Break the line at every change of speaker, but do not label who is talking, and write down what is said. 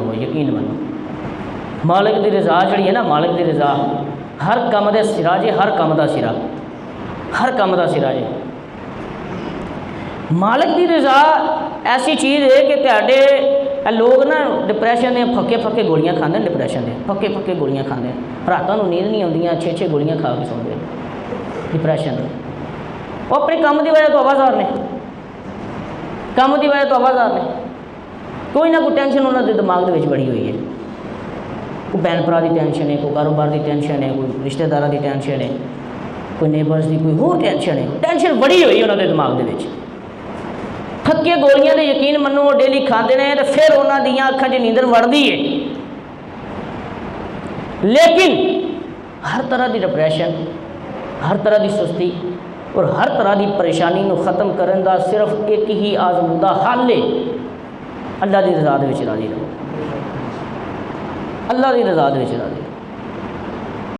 रहो, यकीन मनो। मालिक की रज़ा जी है ना, मालिक की रज़ा हर काम का सिरा जे, हर काम का सिरा, हर काम का सिरा जे। मालिक की रज़ा ऐसी चीज़ है कि तेरे लोग ना डिप्रैशन ने फक्के फक्के गोलियां खाते हैं, डिप्रैशन के फक्के फक्के गोलियां खाते हैं, रातों को नींद नहीं आती, 6-6 गोलियां खा के सौंदे डिप्रैशन। वो अपने काम की वजह तो आवाज़ार ने, काम की वजह तो आवाज़ार ने, कोई ना कोई टेंशन उन्होंने दिमाग के बड़ी हुई है। कोई भैन भरा की टेंशन है, कोई कारोबार की टेंशन है, कोई रिश्तेदारों की टेंशन है, कोई नेबर्स की कोई होर टेंशन है, टेंशन बड़ी हुई उन्होंने दिमाग के। फक्के गोलियां ने यकीन मनो डेली खाते हैं तो फिर उन्होंने अखां च नींदर वड़ती है। लेकिन हर तरह की डिप्रैशन, हर तरह की सुस्ती और हर तरह की परेशानी को ख़त्म करने का सिर्फ एक ही आजमूदा हल है, अल्लाह की रज़ा दे विच राज़ी रहो, अल्लाह की रज़ा दे विच राज़ी।